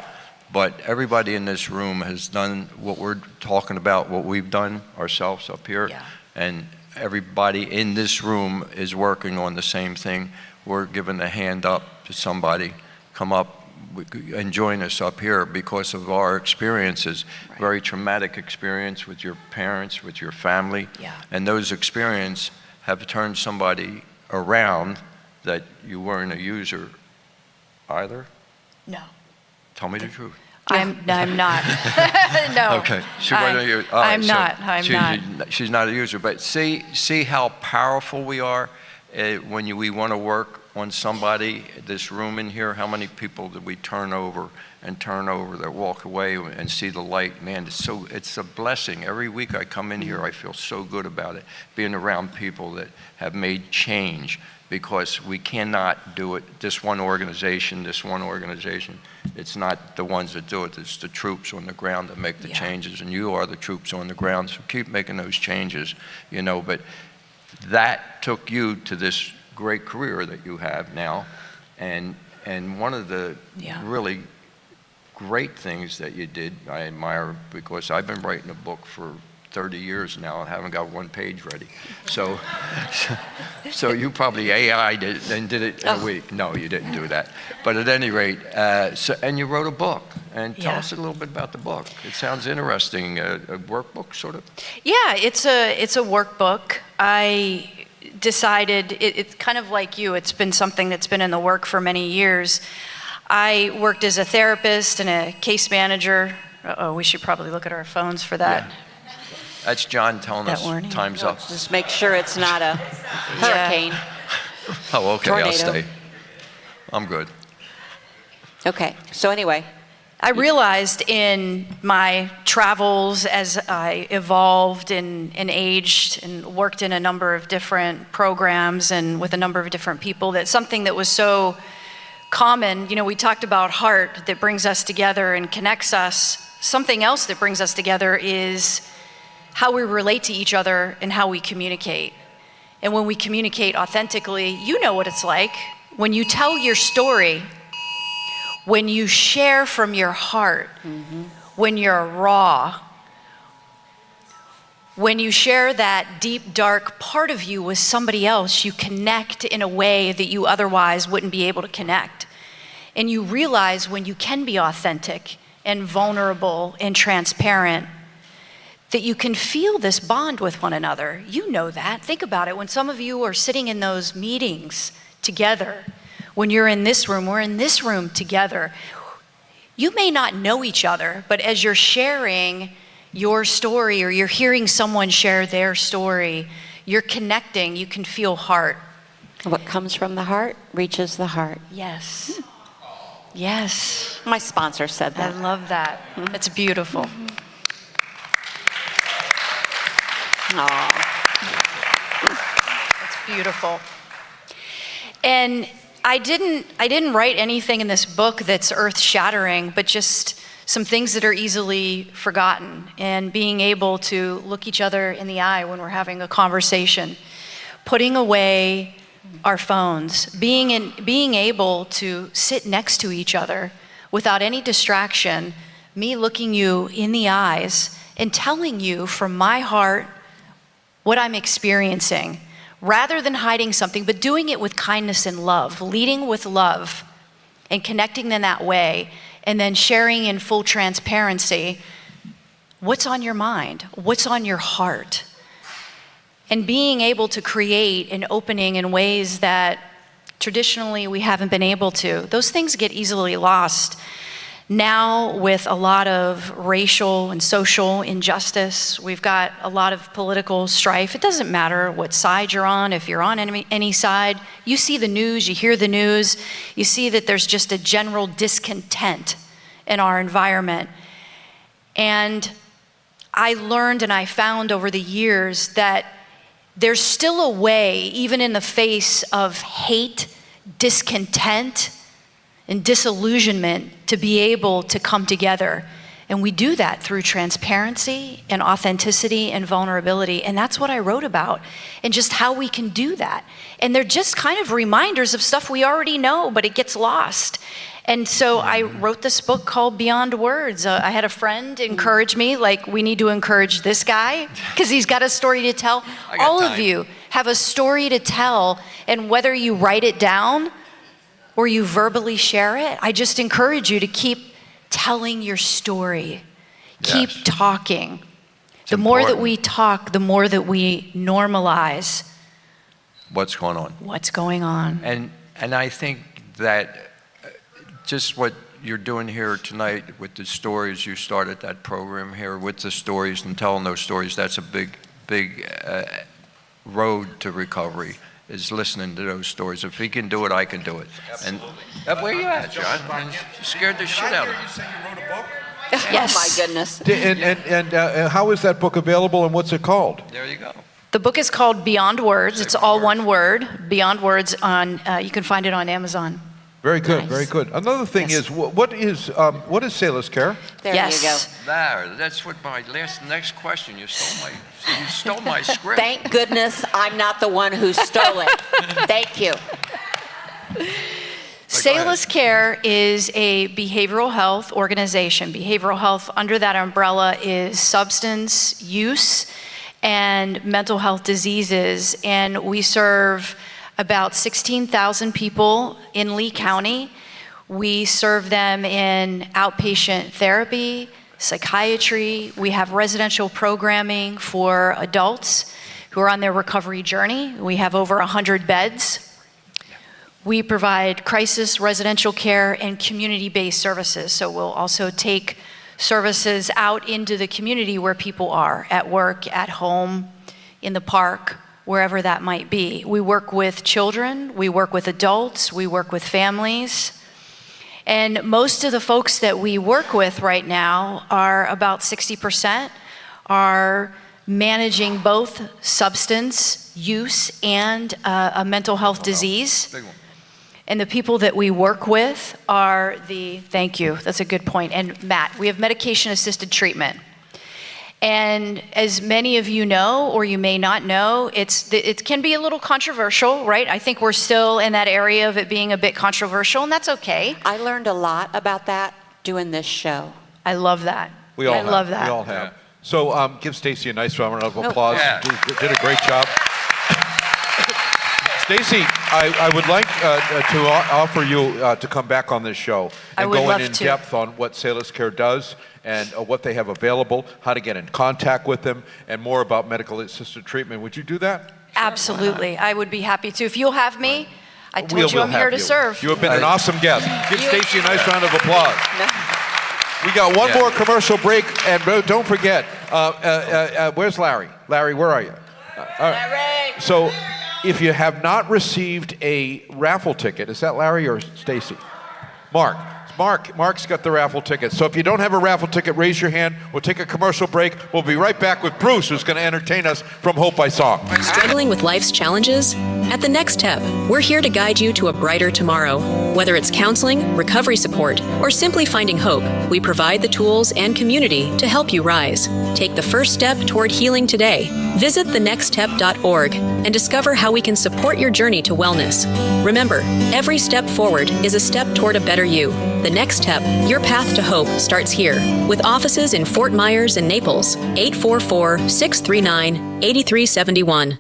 But everybody in this room has done what we're talking about, what we've done ourselves up here, and everybody in this room is working on the same thing. We're giving a hand up to somebody, come up and join us up here because of our experiences, very traumatic experience with your parents, with your family, and those experiences have turned somebody around that you weren't a user either? No. Tell me the truth. I'm not. No. Okay. She wasn't a user. All I'm so not. I'm not. She's not a user. But see how powerful we are when we want to work on somebody. This room in here, how many people did we turn over that walk away and see the light? Man, it's a blessing. Every week I come in here, I feel so good about it, being around people that have made change, because we cannot do it. This one organization, it's not the ones that do it. It's the troops on the ground that make the changes, and you are the troops on the ground, so keep making those changes, but that took you to this great career that you have now, and one of the really great things that you did, I admire, because I've been writing a book for 30 years now. I haven't got one page ready. So you probably AI'd it and did it in a week. No, you didn't do that. But at any rate, and you wrote a book. And tell us a little bit about the book. It sounds interesting. A workbook, sort of? Yeah, it's a workbook. I decided, it's kind of like you, it's been something that's been in the work for many years. I worked as a therapist and a case manager. We should probably look at our phones for that. Yeah. That's John telling us time's up. Just make sure it's not a hurricane. Oh, okay, Tornado. I'll stay. I'm good. Okay, so anyway. I realized in my travels as I evolved and aged and worked in a number of different programs and with a number of different people, that something that was so common, we talked about heart that brings us together and connects us. Something else that brings us together is how we relate to each other and how we communicate. And when we communicate authentically, you know what it's like. When you tell your story, when you share from your heart, when you're raw, when you share that deep, dark part of you with somebody else, you connect in a way that you otherwise wouldn't be able to connect. And you realize when you can be authentic and vulnerable and transparent, that you can feel this bond with one another. You know that. Think about it. When some of you are sitting in those meetings together, when you're in this room, we're in this room together, you may not know each other, but as you're sharing your story or you're hearing someone share their story, you're connecting, you can feel heart. What comes from the heart reaches the heart. Yes. Yes. My sponsor said that. I love that. That's beautiful. It's beautiful. And I didn't write anything in this book that's earth-shattering, but just some things that are easily forgotten, and being able to look each other in the eye when we're having a conversation, putting away our phones, being able to sit next to each other without any distraction, me looking you in the eyes and telling you from my heart what I'm experiencing, rather than hiding something, but doing it with kindness and love, leading with love and connecting in that way, and then sharing in full transparency what's on your mind, what's on your heart, and being able to create an opening in ways that traditionally we haven't been able to. Those things get easily lost. Now, with a lot of racial and social injustice, we've got a lot of political strife. It doesn't matter what side you're on. If you're on any side, you see the news, you hear the news, you see that there's just a general discontent in our environment. And I learned and I found over the years that there's still a way, even in the face of hate, discontent, and disillusionment, to be able to come together. And we do that through transparency and authenticity and vulnerability. And that's what I wrote about, and just how we can do that. And they're just kind of reminders of stuff we already know, but it gets lost. And so I wrote this book called Beyond Words. I had a friend encourage me, like, we need to encourage this guy because he's got a story to tell. All of you have a story to tell, and whether you write it down or you verbally share it, I just encourage you to keep telling your story. Yes. Keep talking. The more that we talk, the more that we normalize what's going on. What's going on? And I think that just what you're doing here tonight with the stories, you started that program here with the stories and telling those stories, that's a big road to recovery, is listening to those stories. If he can do it, I can do it. Absolutely. And where you at, John? You scared the shit out of me. You say you wrote a book? Yes. Oh, my goodness. And how is that book available and what's it called? There you go. The book is called Beyond Words. It's all one word, Beyond Words. You can find it on Amazon. Very good, Nice. very good. Another thing is, what is Salus Care? There Yes. you go. That's what my next question. You stole my script. Thank goodness I'm not the one who stole it. Thank you. Salus Care is a behavioral health organization. Behavioral health, under that umbrella, is substance use and mental health diseases. And we serve about 16,000 people in Lee County. We serve them in outpatient therapy, psychiatry. We have residential programming for adults who are on their recovery journey. We have over 100 beds. We provide crisis residential care and community-based services. So we'll also take services out into the community where people are, at work, at home, in the park, wherever that might be. We work with children, we work with adults, we work with families. And most of the folks that we work with right now are about 60% are managing both substance use and a mental health disease. Big one. And the people that we work with are thank you, that's a good point. And Matt, we have medication-assisted treatment. And as many of you know, or you may not know, it can be a little controversial, right? I think we're still in that area of it being a bit controversial, and that's okay. I learned a lot about that doing this show. I love that. We all I have. love that. We all have. So give Stacey a nice round of applause. Yeah. Did a great job. Stacey, I would like to offer you to come back on this show and go in depth on what Salus Care does and what they have available, how to get in contact with them, and more about medical assisted treatment. Would you do that? Absolutely. I would be happy to. If you'll have me, I told We'll you I'm have here to you. serve. You have been an awesome guest. Give Stacey a nice round of applause. We got one more commercial break, and don't forget, where's Larry? Larry, where are you? Larry! So, if you have not received a raffle ticket, is that Larry or Stacey? Mark's got the raffle ticket. So if you don't have a raffle ticket, raise your hand. We'll take a commercial break. We'll be right back with Bruce, who's going to entertain us from Hope by Song. Struggling with life's challenges? At the Next Step, we're here to guide you to a brighter tomorrow. Whether it's counseling, recovery support, or simply finding hope, we provide the tools and community to help you rise. Take the first step toward healing today. Visit thenextstep.org and discover how we can support your journey to wellness. Remember, every step forward is a step toward a better you. The Next Step, your path to hope, starts here. With offices in Fort Myers and Naples, 844-639-8371.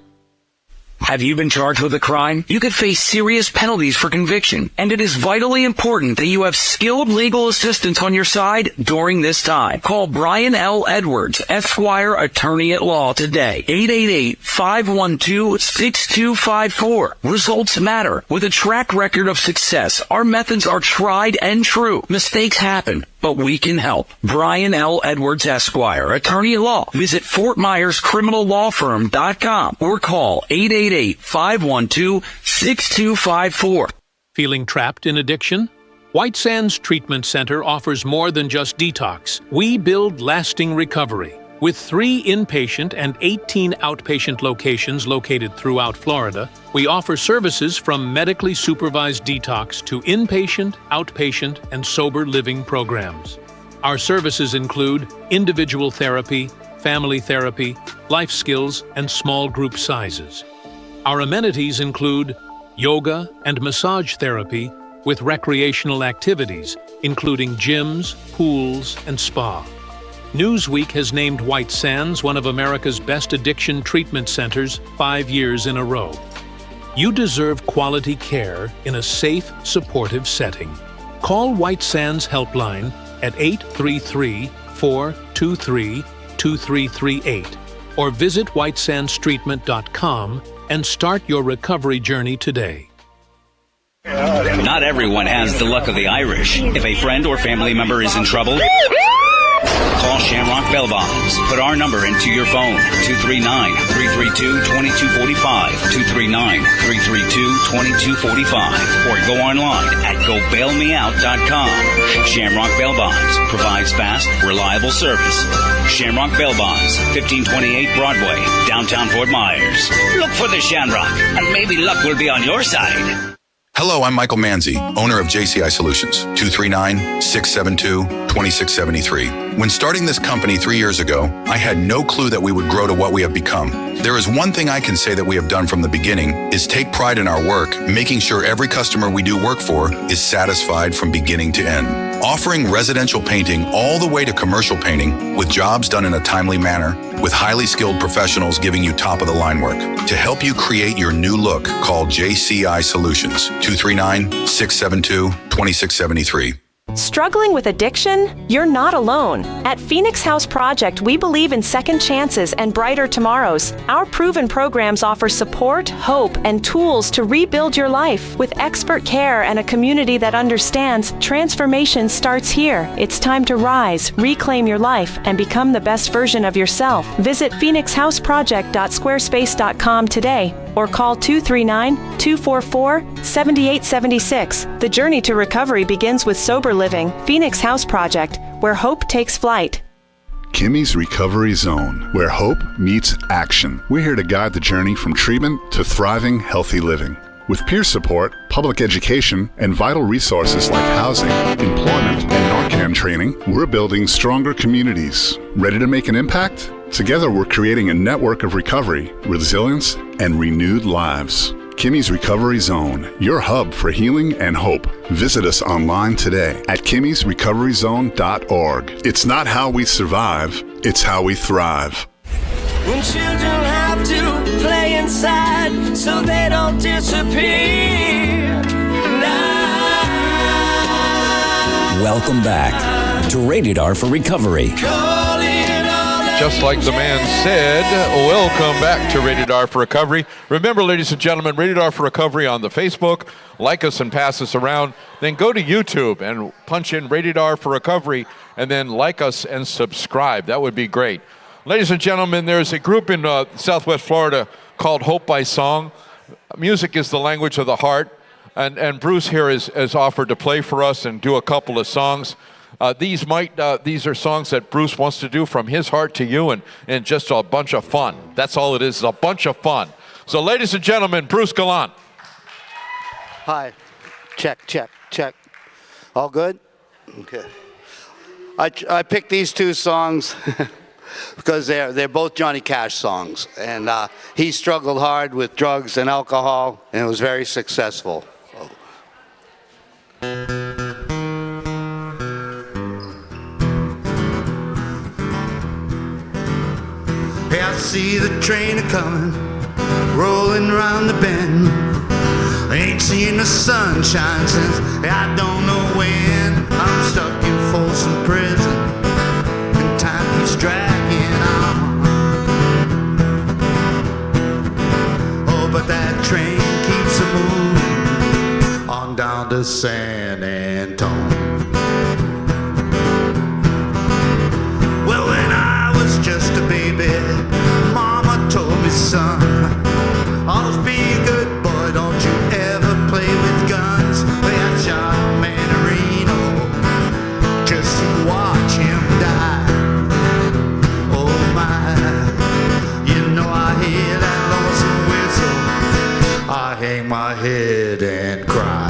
Have you been charged with a crime? You could face serious penalties for conviction, and it is vitally important that you have skilled legal assistance on your side during this time. Call Brian L. Edwards, Esquire, Attorney at Law today. 888-512-6254. Results matter. With a track record of success, our methods are tried and true. Mistakes happen, but we can help. Brian L. Edwards, Esquire, Attorney at Law. Visit FortMyersCriminalLawFirm.com or call 888-512-6254. Feeling trapped in addiction? White Sands Treatment Center offers more than just detox. We build lasting recovery. With 3 inpatient and 18 outpatient locations located throughout Florida, we offer services from medically supervised detox to inpatient, outpatient, and sober living programs. Our services include individual therapy, family therapy, life skills, and small group sizes. Our amenities include yoga and massage therapy with recreational activities, including gyms, pools, and spa. Newsweek has named White Sands one of America's best addiction treatment centers 5 years in a row. You deserve quality care in a safe, supportive setting. Call White Sands Helpline at 833-423-2338 or visit whitesandstreatment.com and start your recovery journey today. Not everyone has the luck of the Irish. If a friend or family member is in trouble, call Shamrock Bail Bonds. Put our number into your phone, 239-332-2245, 239-332-2245, or go online at gobailmeout.com. Shamrock Bail Bonds provides fast, reliable service. Shamrock Bail Bonds, 1528 Broadway, downtown Fort Myers. Look for the Shamrock, and maybe luck will be on your side. Hello, I'm Michael Manzi, owner of JCI Solutions, 239-672-2673. When starting this company 3 years ago, I had no clue that we would grow to what we have become. There is one thing I can say that we have done from the beginning is take pride in our work, making sure every customer we do work for is satisfied from beginning to end. Offering residential painting all the way to commercial painting with jobs done in a timely manner, with highly skilled professionals giving you top-of-the-line work. To help you create your new look, call JCI Solutions, 239-672-2673. Struggling with addiction? You're not alone. At Phoenix House Project, we believe in second chances and brighter tomorrows. Our proven programs offer support, hope, and tools to rebuild your life. With expert care and a community that understands, transformation starts here. It's time to rise, reclaim your life, and become the best version of yourself. Visit phoenixhouseproject.squarespace.com today or call 239-244-7876. The journey to recovery begins with sober living. Phoenix House Project, where hope takes flight. Kimmies Recovery Zone, where hope meets action. We're here to guide the journey from treatment to thriving, healthy living. With peer support, public education, and vital resources like housing, employment, and Narcan training, we're building stronger communities. Ready to make an impact? Together, we're creating a network of recovery, resilience, and renewed lives. Kimmies Recovery Zone, your hub for healing and hope. Visit us online today at kimmiesrecoveryzone.org. It's not how we survive, it's how we thrive. When children have to play inside so they don't disappear. Welcome back to Rated R for Recovery. Just like the man said, welcome back to Rated R for Recovery. Remember, ladies and gentlemen, Rated R for Recovery on the Facebook. Like us and pass us around. Then go to YouTube and punch in Rated R for Recovery and then like us and subscribe. That would be great. Ladies and gentlemen, there's a group in Southwest Florida called Hope by Song. Music is the language of the heart. And Bruce here has offered to play for us and do a couple of songs. These are songs that Bruce wants to do from his heart to you and just a bunch of fun. That's all it is, a bunch of fun. So ladies and gentlemen, Bruce Gallant. Hi. Check. All good? Okay. I picked these two songs because they're both Johnny Cash songs. And he struggled hard with drugs and alcohol, and it was very successful. Hey, I see the train a-comin', rolling round the bend. I ain't seen the sunshine since I don't know when. I'm stuck in Folsom Prison, and time keeps dragging on. Oh, but that train keeps a-moving on down to San Antonio. Well, when I was just a baby, Mama told me, son, always be a good boy, don't you ever play with guns. Well, I shot a man in Reno just to watch him die. Oh my, you know I hear that lonesome whistle, I hang my head and cry.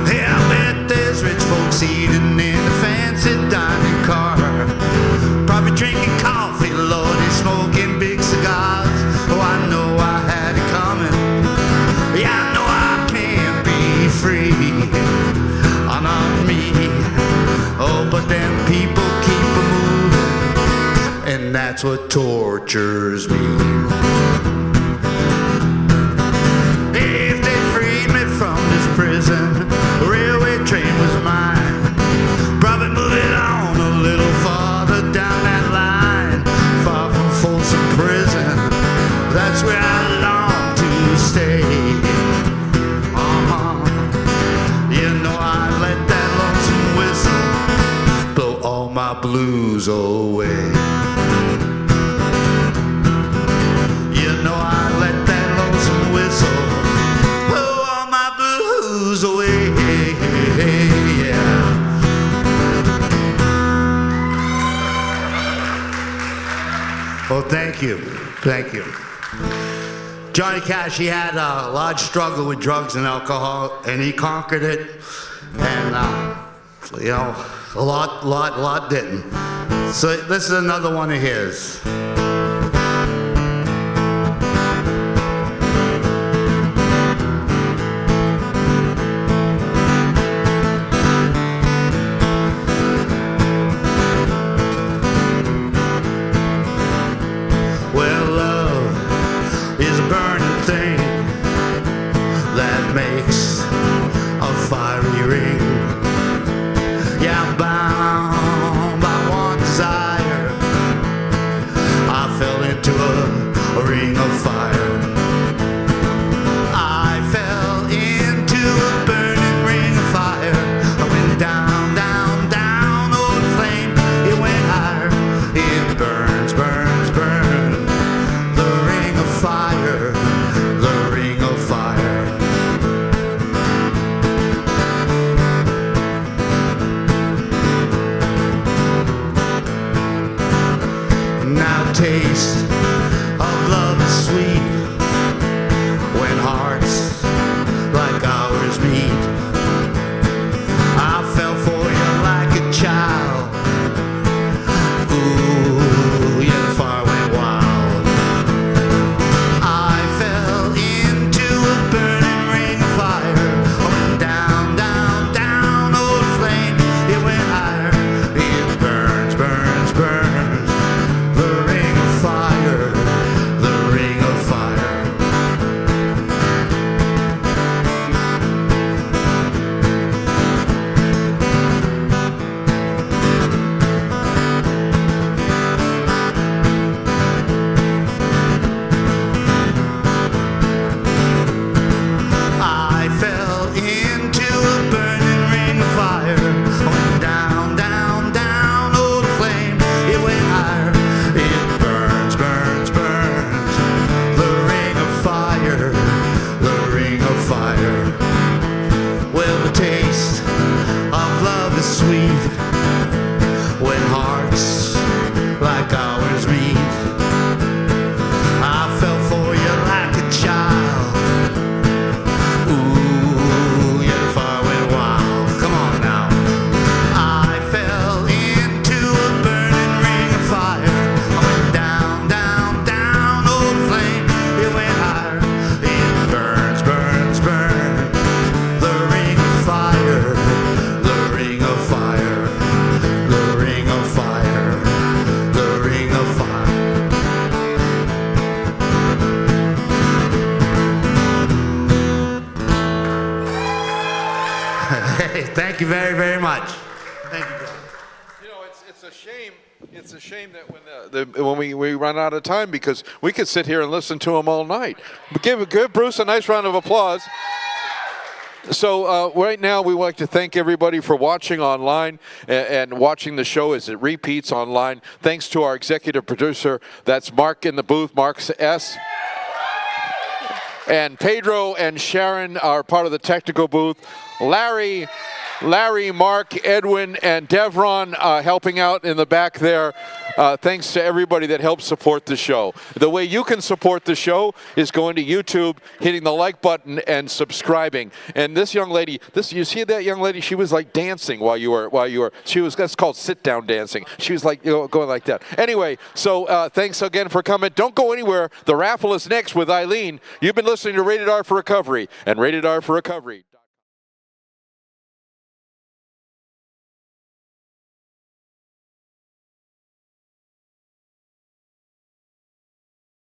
Hey, I bet there's rich folks eating in a fancy dining car, probably drinking coffee, Lordy, smoking big cigars. Oh, I know I had it coming. Yeah, I know I can't be free. Oh, not me. Oh, but them people keep moving, and that's what tortures me. If they freed me from this prison, a railway train was mine. Probably move it on a little farther down that line, far from Folsom Prison. blues away. You know I let that lonesome whistle blow all my blues away. Yeah. Well, thank you. Thank you. Johnny Cash, he had a large struggle with drugs and alcohol, and he conquered it. And, you know, a lot didn't. So this is another one of his. Well, love is a burning thing that makes a fiery ring. Yeah, I'm bound by one desire. I fell into a ring of fire. I fell into a burning ring of fire. I went down, down, down, oh, the flame, it went higher. It burns, burns, burns. The ring of fire, the ring of fire. Now taste of love is sweet when hearts like ours meet. I fell for you like a child. Ooh, yeah, the fire went wild. I fell into a burning ring of fire. I went down, down, down, oh, the flame, it went higher. It burns, burns, burns. The ring of fire, the ring of fire. I fell into a burning ring of fire. I went down, down, down, oh, the flame, it went higher. It burns, burns, burns. The ring of fire, the ring of fire. Well, the taste of love is sweet when hearts like ours meet. I fell for you like a child. Ooh, yeah, the fire went wild. Come on now. I fell into a burning ring of fire. I went down, down, down, oh, the flame, it went higher. It burns, burns, burns. The ring of fire, the ring of fire, the ring of fire, the ring of fire. Hey, thank you very, very much. Thank you, brother. You know, it's a shame. It's a shame that when we run out of time, because we could sit here and listen to him all night. But give Bruce a nice round of applause. So right now we would like to thank everybody for watching online and watching the show as it repeats online. Thanks to our executive producer, that's Mark in the booth, Mark S. And Pedro and Sharon are part of the technical booth. Larry, Mark, Edwin, and Devron helping out in the back there. Thanks to everybody that helps support the show. The way you can support the show is going to YouTube, hitting the like button, and subscribing. And this young lady, you see that young lady? She was like dancing while you were. That's called sit down dancing. She was like going like that. Anyway, so thanks again for coming. Don't go anywhere. The raffle is next with Eileen. You've been listening to Rated R for Recovery and Rated R for Recovery.